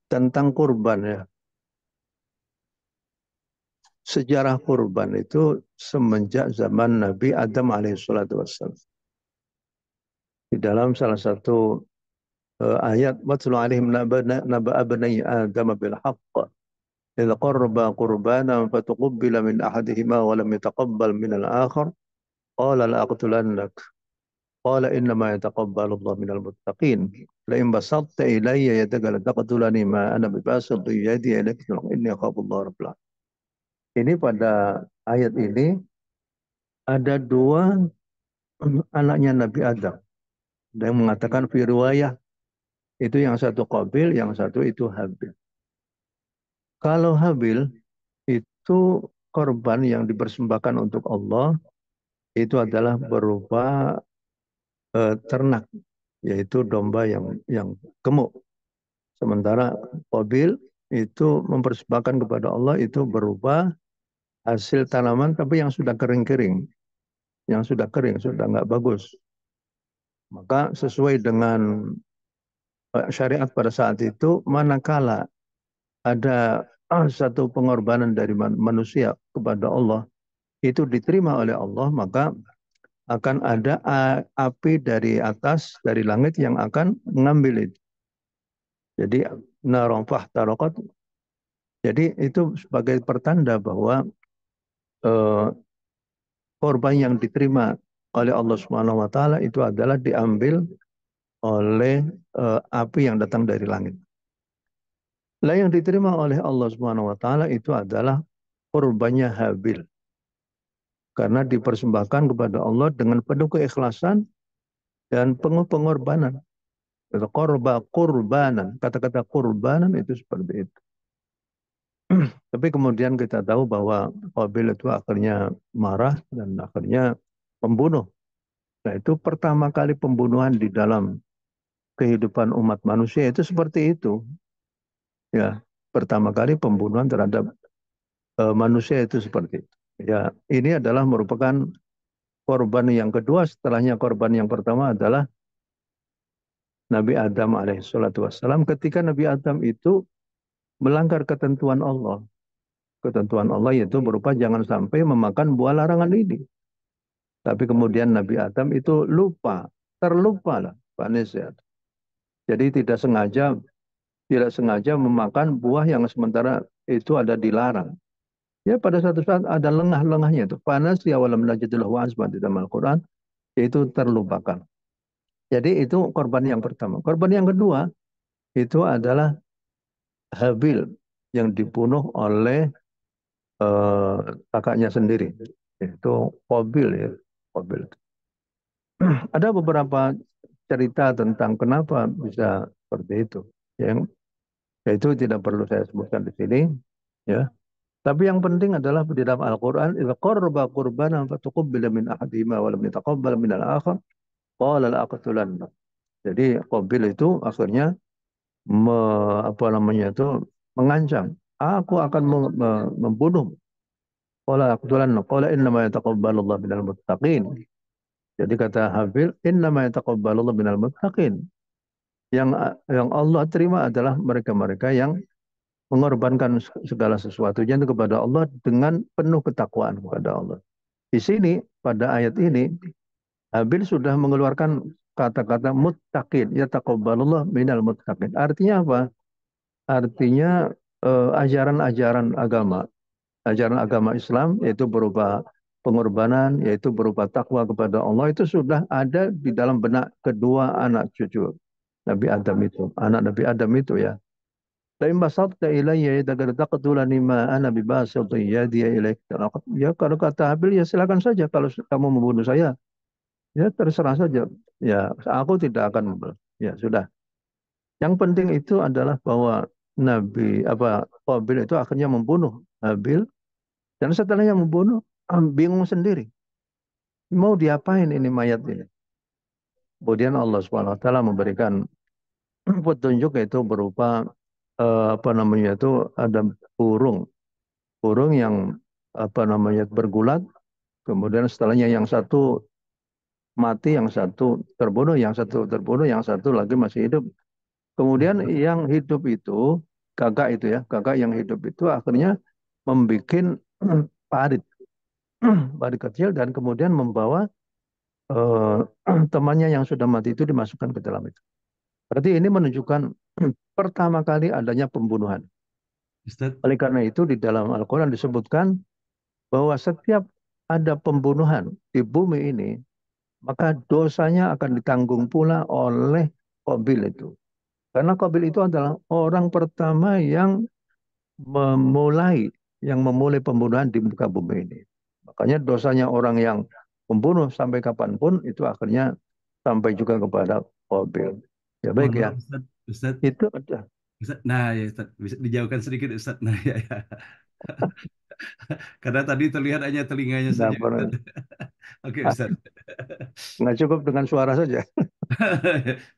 tentang kurban ya. Sejarah kurban itu semenjak zaman Nabi Adam alaihissalatu wassalam. Di dalam salah satu ayat watlu alaihim naba abnai Adam bil haqq idza qarraba qurbana fatuqbila min ahadihima wa lam yataqabbal min al-akhar qala la aqtulannak qala innama yataqabbalu Allah minal muttaqin la in basatta ilayya yadaka la taqtulani ma ana bibasit yadi ilaika inni akhafu Allah rabbul alamin. Ini pada ayat ini ada dua anaknya Nabi Adam. Ada yang mengatakan fi riwayah itu yang satu Qabil, yang satu itu Habil. Kalau Habil itu korban yang dipersembahkan untuk Allah itu adalah berupa ternak, yaitu domba yang gemuk. Sementara Qabil itu mempersembahkan kepada Allah itu berupa hasil tanaman tapi yang sudah kering-kering, yang sudah kering, sudah nggak bagus. Maka sesuai dengan syariat pada saat itu, manakala ada satu pengorbanan dari manusia kepada Allah, itu diterima oleh Allah, maka akan ada api dari atas, dari langit yang akan mengambil itu. Jadi, narompah tarokat. Jadi itu sebagai pertanda bahwa eh, korban yang diterima oleh Allah Subhanahu wa taala itu adalah diambil oleh api yang datang dari langit. Lah yang diterima oleh Allah Subhanahu wa taala itu adalah korbannya Habil. Karena dipersembahkan kepada Allah dengan penuh keikhlasan dan penuh pengorbanan. Korba kurbanan. Kata-kata kurbanan itu seperti itu. Tapi kemudian kita tahu bahwa Qabil itu akhirnya marah dan akhirnya membunuh. Nah itu pertama kali pembunuhan di dalam kehidupan umat manusia itu seperti itu. Ya, pertama kali pembunuhan terhadap manusia itu seperti itu. Ya, ini adalah merupakan korban yang kedua. Setelahnya korban yang pertama adalah Nabi Adam alaihissalatu wassalam. Ketika Nabi Adam itu melanggar ketentuan Allah. Ketentuan Allah yaitu berupa jangan sampai memakan buah larangan ini. Tapi kemudian Nabi Adam itu lupa, terlupa lah, Pak Nesiat. Jadi tidak sengaja memakan buah yang sementara itu ada dilarang. Ya pada satu saat ada lengah-lengahnya itu. Panas ya walam najidullah wa'azman di dalam Al-Quran. Itu terlupakan. Jadi itu korban yang pertama. Korban yang kedua itu adalah Habil yang dibunuh oleh eh, kakaknya sendiri. Itu Qabil ya. Qabil. Ada beberapa cerita tentang kenapa bisa seperti itu. Yang itu tidak perlu saya sebutkan di sini. Ya. Tapi yang penting adalah di dalam Al-Quran, idza qarraba qurbanan fatuqabbala min ahadihima wa lam yataqabbal min al-akhar, qala la. Jadi Qabil itu akhirnya apa namanya itu mengancam, aku akan membunuh. Qala innama yataqabbalu Allah minal muttaqin. Jadi kata Habil, innama yataqabbalu Allah minal muttaqin. Yang Allah terima adalah mereka-mereka yang mengorbankan segala sesuatunya itu kepada Allah dengan penuh ketakwaan kepada Allah. Di sini pada ayat ini Habil sudah mengeluarkan kata-kata muttaqin, ya taqabbalullah minal muttaqin. Artinya apa? Artinya ajaran-ajaran ajaran agama Islam yaitu berupa pengorbanan, yaitu berupa takwa kepada Allah itu sudah ada di dalam benak kedua anak cucu Nabi Adam itu, anak Nabi Adam itu ya. Lain basatta ilayya yadaka taqtulani ma ana bibasati yadi ilaik. Ya kalau kata Habil ya silakan saja kalau kamu membunuh saya. Ya terserah saja. Ya aku tidak akan membunuh. Ya sudah. Yang penting itu adalah bahwa Nabi Qabil itu akhirnya membunuh Habil dan setelahnya membunuh bingung sendiri. Mau diapain ini mayat ini? Kemudian Allah Subhanahu wa taala memberikan petunjuk yaitu berupa apa namanya itu ada burung burung yang apa namanya bergulat, kemudian setelahnya yang satu mati, yang satu terbunuh, yang satu lagi masih hidup. Kemudian yang hidup itu gagak itu ya, gagak yang hidup itu akhirnya membuat parit, parit kecil dan kemudian membawa eh, temannya yang sudah mati itu dimasukkan ke dalam itu. Berarti ini menunjukkan pertama kali adanya pembunuhan. Ustadz. Oleh karena itu di dalam Al-Quran disebutkan bahwa setiap ada pembunuhan di bumi ini, maka dosanya akan ditanggung pula oleh Qabil itu. Karena Qabil itu adalah orang pertama memulai yang memulai pembunuhan di muka bumi ini. Makanya dosanya orang yang membunuh sampai kapanpun itu akhirnya sampai juga kepada Qabil. Ya Mohon baik ya. maaf Ustadz. Ustadz. Itu ada. Ustadz. Nah ya Ustadz, bisa dijauhkan sedikit Ustadz. Nah ya, ya. Karena tadi terlihat hanya telinganya Nah, saja Ustadz. Oke Ustadz. nggak cukup dengan suara saja.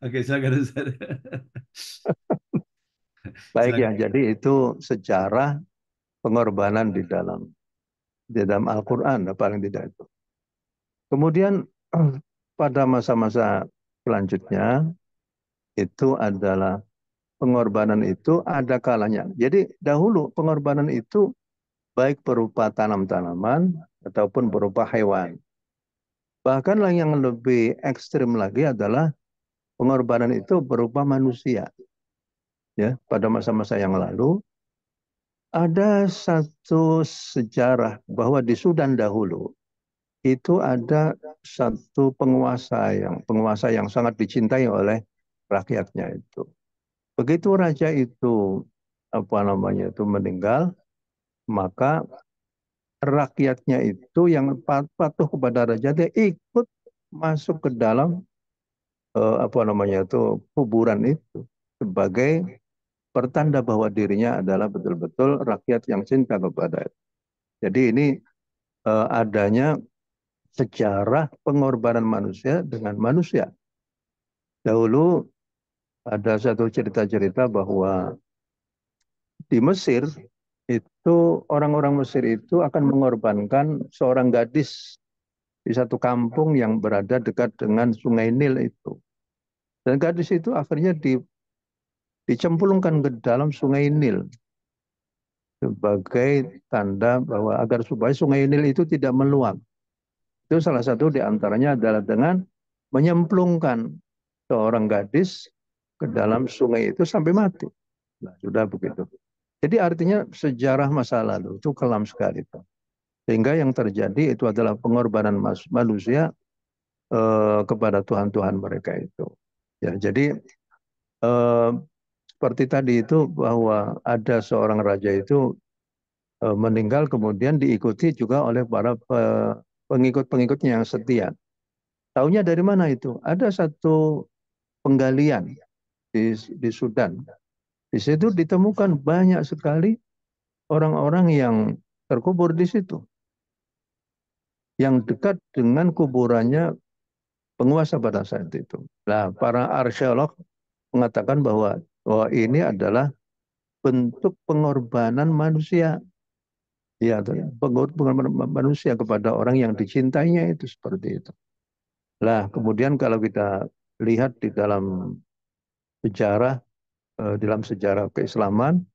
Oke, silakan Ustadz. Baik ya. Silakan. Jadi itu sejarah pengorbanan di dalam Al-Quran, paling tidak itu. Kemudian pada masa-masa selanjutnya itu adalah pengorbanan itu ada kalanya. Jadi dahulu pengorbanan itu baik berupa tanam-tanaman ataupun berupa hewan. Bahkan yang lebih ekstrim lagi adalah pengorbanan itu berupa manusia. Ya, pada masa-masa yang lalu ada satu sejarah bahwa di Sudan dahulu itu ada satu penguasa yang sangat dicintai oleh rakyatnya itu. Begitu raja itu apa namanya itu meninggal, maka rakyatnya itu yang patuh kepada raja dia ikut masuk ke dalam apa namanya itu kuburan itu sebagai pertanda bahwa dirinya adalah betul-betul rakyat yang cinta kepada itu. Jadi ini adanya sejarah pengorbanan manusia dengan manusia. Dahulu ada satu cerita-cerita bahwa di Mesir itu orang-orang Mesir itu akan mengorbankan seorang gadis di satu kampung yang berada dekat dengan Sungai Nil itu. Dan gadis itu akhirnya dicemplungkan ke dalam Sungai Nil sebagai tanda bahwa agar supaya Sungai Nil itu tidak meluap. Itu salah satu di antaranya adalah dengan menyemplungkan seorang gadis ke dalam sungai itu sampai mati. Nah, sudah begitu. Jadi artinya sejarah masa lalu itu kelam sekali, Pak. Sehingga yang terjadi itu adalah pengorbanan manusia kepada Tuhan-Tuhan mereka itu. Ya, jadi eh, seperti tadi itu bahwa ada seorang raja itu meninggal kemudian diikuti juga oleh para pengikut-pengikutnya yang setia. Taunya dari mana itu? Ada satu penggalian di Sudan. Di situ ditemukan banyak sekali orang-orang yang terkubur di situ, yang dekat dengan kuburannya penguasa pada saat itu. Nah, para arkeolog mengatakan bahwa ini adalah bentuk pengorbanan manusia, ya, pengorbanan manusia kepada orang yang dicintainya itu seperti itu. Lah, kemudian kalau kita lihat di sejarah dalam sejarah keislaman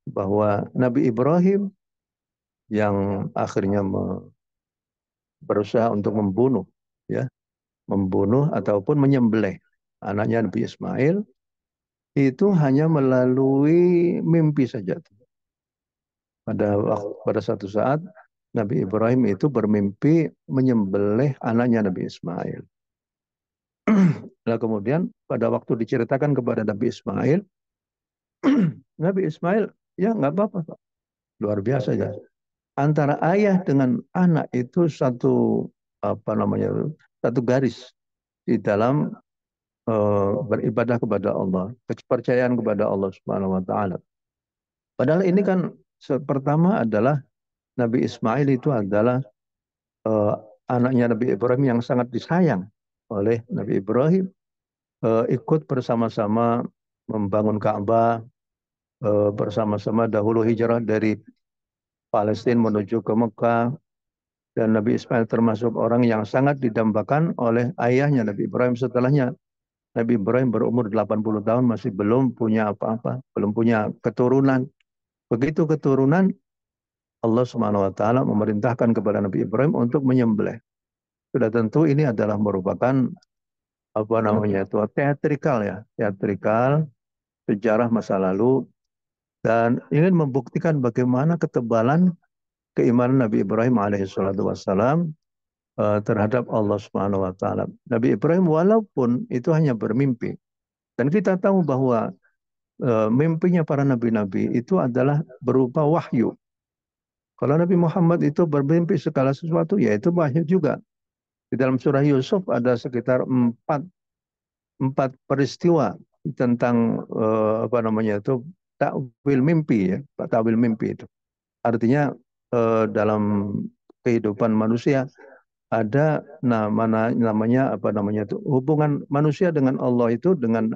bahwa Nabi Ibrahim yang akhirnya berusaha untuk ya, membunuh ataupun menyembelih anaknya Nabi Ismail itu hanya melalui mimpi saja. Pada satu saat Nabi Ibrahim itu bermimpi menyembelih anaknya Nabi Ismail. Nah kemudian pada waktu diceritakan kepada Nabi Ismail, Nabi Ismail ya nggak apa-apa Pak. Luar biasa ya. Antara ayah dengan anak itu satu apa namanya satu garis di dalam beribadah kepada Allah, kepercayaan kepada Allah Subhanahu wa taala. Padahal ini kan pertama adalah Nabi Ismail itu adalah eh, anaknya Nabi Ibrahim yang sangat disayang oleh Nabi Ibrahim, ikut bersama-sama membangun Ka'bah, bersama-sama dahulu hijrah dari Palestina menuju ke Mekah, dan Nabi Ismail termasuk orang yang sangat didambakan oleh ayahnya Nabi Ibrahim setelahnya. Nabi Ibrahim berumur 80 tahun masih belum punya apa-apa, belum punya keturunan. Begitu keturunan, Allah Subhanahu wa taala memerintahkan kepada Nabi Ibrahim untuk menyembelih. Sudah tentu ini adalah merupakan apa namanya itu teatrikal ya, teatrikal sejarah masa lalu dan ingin membuktikan bagaimana ketebalan keimanan Nabi Ibrahim alaihissalatu wassalam terhadap Allah Subhanahu wa taala. Nabi Ibrahim walaupun itu hanya bermimpi dan kita tahu bahwa mimpinya para nabi-nabi itu adalah berupa wahyu. Kalau Nabi Muhammad itu bermimpi segala sesuatu, yaitu wahyu juga. Di dalam surah Yusuf ada sekitar empat peristiwa tentang apa namanya itu takwil mimpi ya, takwil mimpi itu. Artinya dalam kehidupan manusia ada namanya apa namanya itu hubungan manusia dengan Allah itu dengan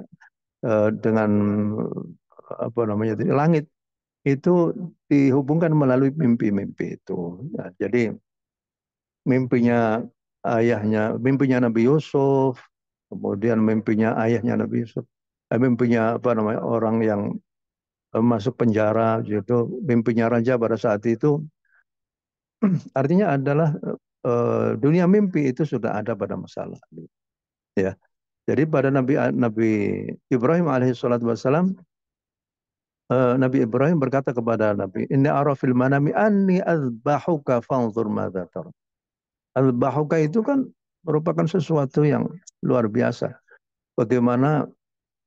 apa namanya itu langit itu dihubungkan melalui mimpi-mimpi itu. Ya, jadi mimpinya Nabi Yusuf, kemudian mimpinya ayahnya Nabi Yusuf, mimpinya apa namanya orang yang masuk penjara, gitu, mimpinya raja pada saat itu, artinya adalah dunia mimpi itu sudah ada pada masa lalu. Ya, jadi pada Nabi Ibrahim alaihissalam Nabi Ibrahim berkata kepada Nabi, Inna ara fil manami anni azbahuka fanzur madza tara. Azbahuka itu kan merupakan sesuatu yang luar biasa. Bagaimana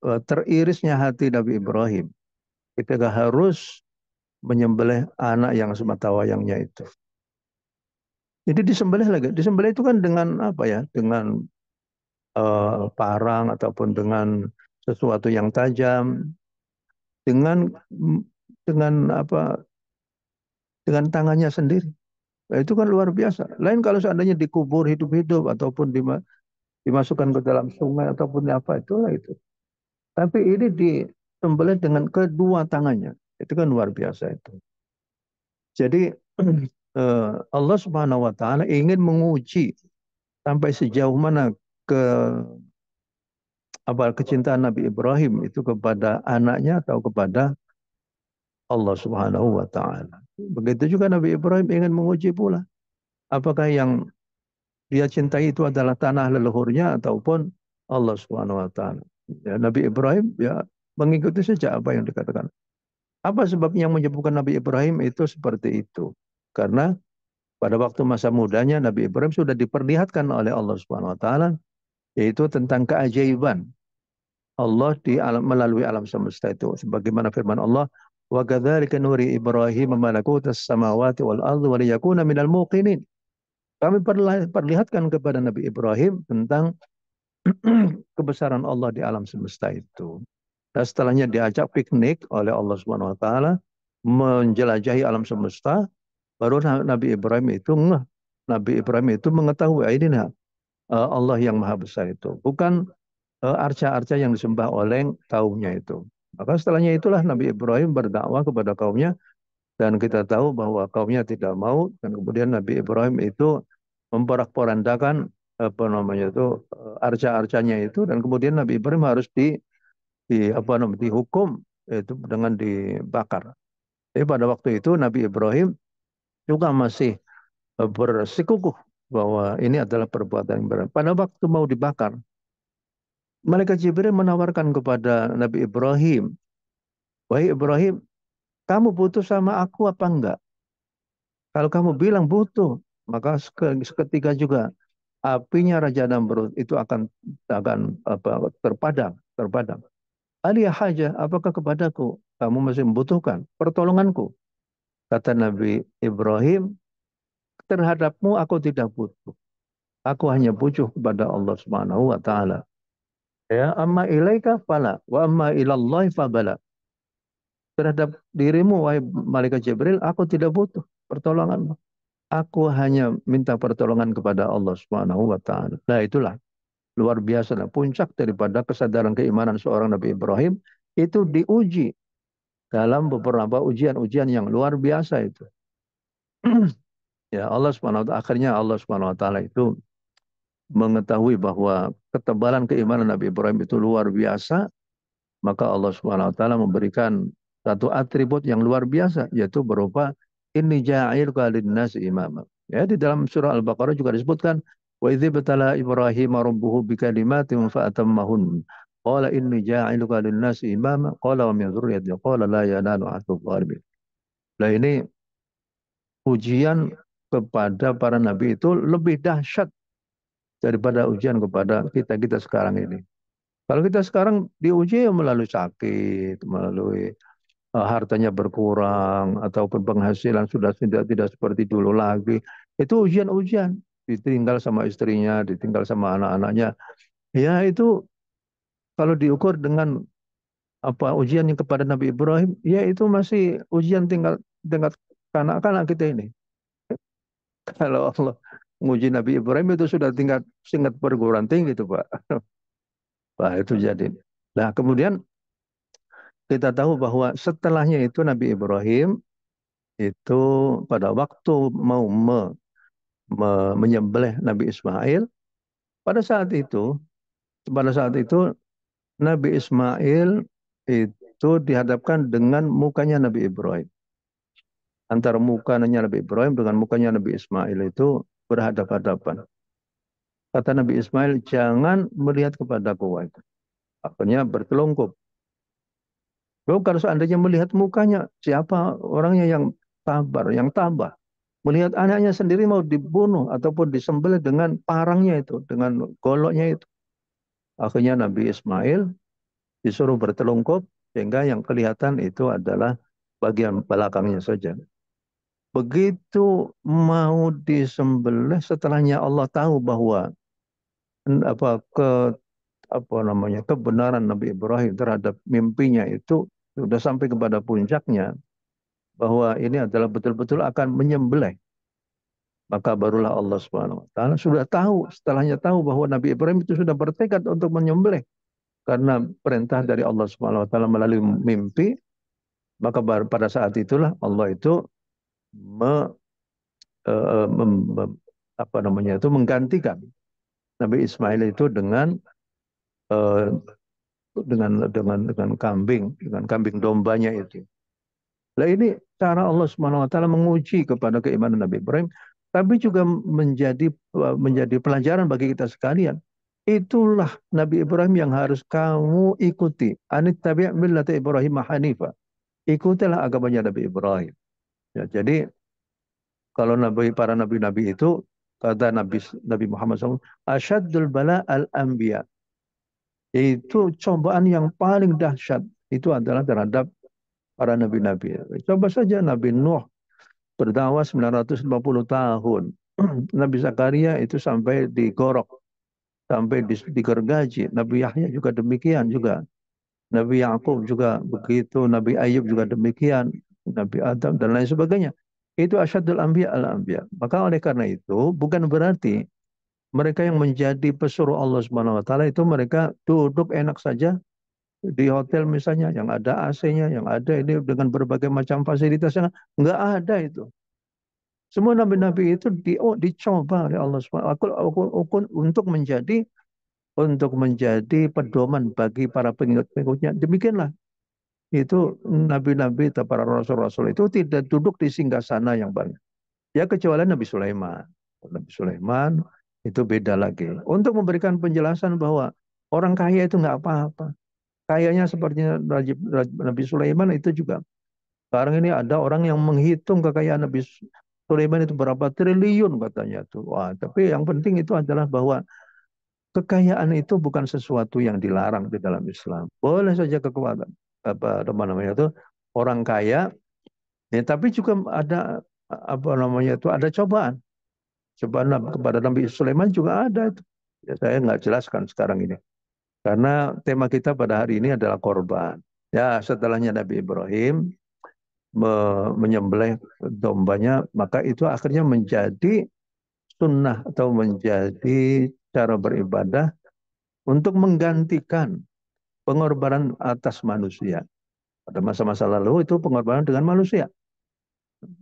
teririsnya hati Nabi Ibrahim ketika harus menyembelih anak yang sematawayangnya itu. Jadi disembelih lagi. Disembelih itu kan dengan apa ya? Dengan parang ataupun dengan sesuatu yang tajam, dengan dengan apa? Dengan tangannya sendiri. Nah, itu kan luar biasa. Lain kalau seandainya dikubur hidup-hidup ataupun dimasukkan ke dalam sungai ataupun apa itu. Tapi ini disembelih dengan kedua tangannya. Itu kan luar biasa itu. Jadi Allah Subhanahu wa taala ingin menguji sampai sejauh mana ke apa kecintaan Nabi Ibrahim itu kepada anaknya atau kepada Allah Subhanahu wa taala. Begitu juga Nabi Ibrahim ingin menguji pula apakah yang dia cintai itu adalah tanah leluhurnya ataupun Allah Subhanahu wa taala. Ya, Nabi Ibrahim ya mengikuti saja apa yang dikatakan. Apa sebabnya yang menyebabkan Nabi Ibrahim itu seperti itu? Karena pada waktu masa mudanya Nabi Ibrahim sudah diperlihatkan oleh Allah Subhanahu wa taala yaitu tentang keajaiban Allah melalui alam semesta itu sebagaimana firman Allah wa kadzalika nuri Ibrahim malakutas samawati wal ardi wa liyakuna minal muqinin. Kami perlihatkan kepada Nabi Ibrahim tentang kebesaran Allah di alam semesta itu. Dan setelahnya diajak piknik oleh Allah Subhanahu wa taala menjelajahi alam semesta, baru Nabi Ibrahim itu Nabi Ibrahim itu mengetahui ini Allah yang maha besar itu, bukan arca-arca yang disembah oleh kaumnya itu. Maka setelahnya itulah Nabi Ibrahim berdakwah kepada kaumnya dan kita tahu bahwa kaumnya tidak mau dan kemudian Nabi Ibrahim itu memporak-porandakan apa namanya itu arca-arcanya itu dan kemudian Nabi Ibrahim harus di apa namanya dihukum itu dengan dibakar. Jadi pada waktu itu Nabi Ibrahim juga masih bersikukuh bahwa ini adalah perbuatan yang berat. Pada waktu mau dibakar, malaikat Jibril menawarkan kepada Nabi Ibrahim, wahai Ibrahim, kamu butuh sama aku apa enggak? Kalau kamu bilang butuh, maka seketika juga apinya Raja Namrud itu akan apa, terpadam. Aliyah haja, apakah kepadaku kamu masih membutuhkan pertolonganku? Kata Nabi Ibrahim, terhadapmu aku tidak butuh. Aku hanya butuh kepada Allah Subhanahu wa taala. Ya, amma ilaika fala wa amma ilallahi fabala. Terhadap dirimu wahai malaikat Jibril, aku tidak butuh pertolonganmu. Aku hanya minta pertolongan kepada Allah Subhanahu wa taala. Nah, itulah luar biasa lah puncak daripada kesadaran keimanan seorang Nabi Ibrahim itu diuji dalam beberapa ujian-ujian yang luar biasa itu. Ya Allah Subhanahu wa taala akhirnya Allah Subhanahu wa taala itu mengetahui bahwa ketebalan keimanan Nabi Ibrahim itu luar biasa, maka Allah Subhanahu wa taala memberikan satu atribut yang luar biasa, yaitu berupa inni ja'iluka lin-nasi imama. Ya, di dalam surah Al-Baqarah juga disebutkan wa idzi batala Ibrahim rabbuhu bikalimatin fa atammahun. Qala inni ja'iluka lin-nasi imama qala wa min dzurriyyati qala la yanalu ahdu dzalimin. Nah, ini ujian kepada para nabi itu lebih dahsyat daripada ujian kepada kita-kita sekarang ini. Kalau kita sekarang diuji melalui sakit, melalui hartanya berkurang, ataupun penghasilan sudah tidak seperti dulu lagi. Itu ujian-ujian. Ditinggal sama istrinya, ditinggal sama anak-anaknya. Ya itu kalau diukur dengan apa ujian yang kepada Nabi Ibrahim, ya itu masih ujian tingkat kanak-kanak kita ini. Kalau Allah menguji Nabi Ibrahim itu sudah tingkat perguruan tinggi itu Pak. Wah itu jadi. Nah kemudian kita tahu bahwa setelahnya itu Nabi Ibrahim itu pada waktu mau menyembelih Nabi Ismail, pada saat itu pada saat itu Nabi Ismail itu dihadapkan dengan mukanya Nabi Ibrahim. Antara mukanya Nabi Ibrahim dengan mukanya Nabi Ismail itu berhadapan-hadapan. Kata Nabi Ismail, jangan melihat kepadaku. Akhirnya bertelungkup. Lalu kalau seandainya melihat mukanya, siapa orangnya yang sabar, yang tabah. Melihat anaknya sendiri mau dibunuh ataupun disembelih dengan parangnya itu, dengan goloknya itu. Akhirnya Nabi Ismail disuruh bertelungkup, sehingga yang kelihatan itu adalah bagian belakangnya saja. Begitu mau disembelih, setelahnya Allah tahu bahwa apa apa namanya kebenaran Nabi Ibrahim terhadap mimpinya itu sudah sampai kepada puncaknya, bahwa ini adalah betul-betul akan menyembelih. Maka barulah Allah Subhanahu wa taala sudah tahu, setelahnya tahu bahwa Nabi Ibrahim itu sudah bertekad untuk menyembelih karena perintah dari Allah Subhanahu wa taala melalui mimpi, maka pada saat itulah Allah itu me, eh, mem- mem- apa namanya itu menggantikan Nabi Ismail itu eh, dengan kambing dombanya itu. Nah ini cara Allah Subhanahu wa taala menguji kepada keimanan Nabi Ibrahim, tapi juga menjadi pelajaran bagi kita sekalian. Itulah Nabi Ibrahim yang harus kamu ikuti. Anit tabi' millata Ibrahim hanifa. Ikutilah agamanya Nabi Ibrahim. Ya, jadi kalau para nabi-nabi itu kata Nabi Muhammad SAW, asyadul bala al-anbiya. Itu cobaan yang paling dahsyat itu adalah terhadap para nabi-nabi. Coba saja Nabi Nuh berdakwah 950 tahun. Nabi Zakaria itu sampai digorok, sampai digergaji. Nabi Yahya juga demikian juga. Nabi Yakub juga begitu. Nabi Ayub juga demikian. Nabi Adam dan lain sebagainya. Itu asyadul anbiya al-anbiya. Maka oleh karena itu bukan berarti mereka yang menjadi pesuruh Allah Subhanahu wa taala itu mereka duduk enak saja di hotel misalnya yang ada AC-nya, yang ada ini dengan berbagai macam fasilitasnya, nggak ada itu. Semua nabi-nabi itu dicoba oleh Allah SWT untuk menjadi pedoman bagi para pengikut-pengikutnya. Demikianlah itu nabi-nabi atau para rasul-rasul itu tidak duduk di singgasana yang banyak. Ya kecuali Nabi Sulaiman. Nabi Sulaiman itu beda lagi. Untuk memberikan penjelasan bahwa orang kaya itu nggak apa-apa. Kayaknya seperti Nabi Sulaiman itu juga. Sekarang ini ada orang yang menghitung kekayaan Nabi Sulaiman itu berapa triliun katanya tuh. Wah, tapi yang penting itu adalah bahwa kekayaan itu bukan sesuatu yang dilarang di dalam Islam. Boleh saja kekuatan apa namanya itu orang kaya, ya, tapi juga ada apa namanya itu ada cobaan. Cobaan kepada Nabi Sulaiman juga ada itu. Ya, saya nggak jelaskan sekarang ini. Karena tema kita pada hari ini adalah korban. Ya, setelahnya Nabi Ibrahim menyembelih dombanya, maka itu akhirnya menjadi sunnah atau menjadi cara beribadah untuk menggantikan pengorbanan atas manusia. Pada masa-masa lalu itu pengorbanan dengan manusia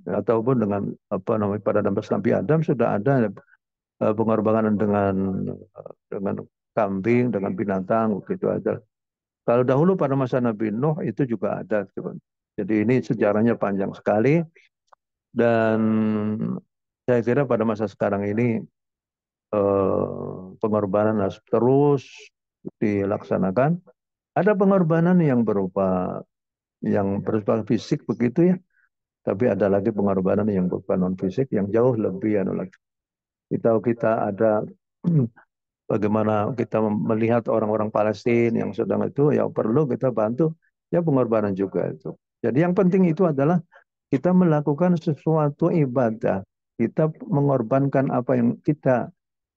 ataupun dengan apa namanya pada Nabi Adam sudah ada pengorbanan dengan kambing, dengan binatang, begitu aja. Kalau dahulu pada masa Nabi Nuh itu juga ada, gitu. Jadi ini sejarahnya panjang sekali dan saya kira pada masa sekarang ini pengorbanan harus terus dilaksanakan. Ada pengorbanan yang berupa fisik begitu ya, tapi ada lagi pengorbanan yang berupa non fisik yang jauh lebih anu lagi. Kita ada bagaimana kita melihat orang-orang Palestina yang sedang itu, ya perlu kita bantu, ya pengorbanan juga itu. Jadi yang penting itu adalah kita melakukan sesuatu ibadah, kita mengorbankan apa yang kita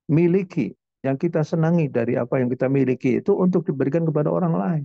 miliki, yang kita senangi dari apa yang kita miliki itu untuk diberikan kepada orang lain.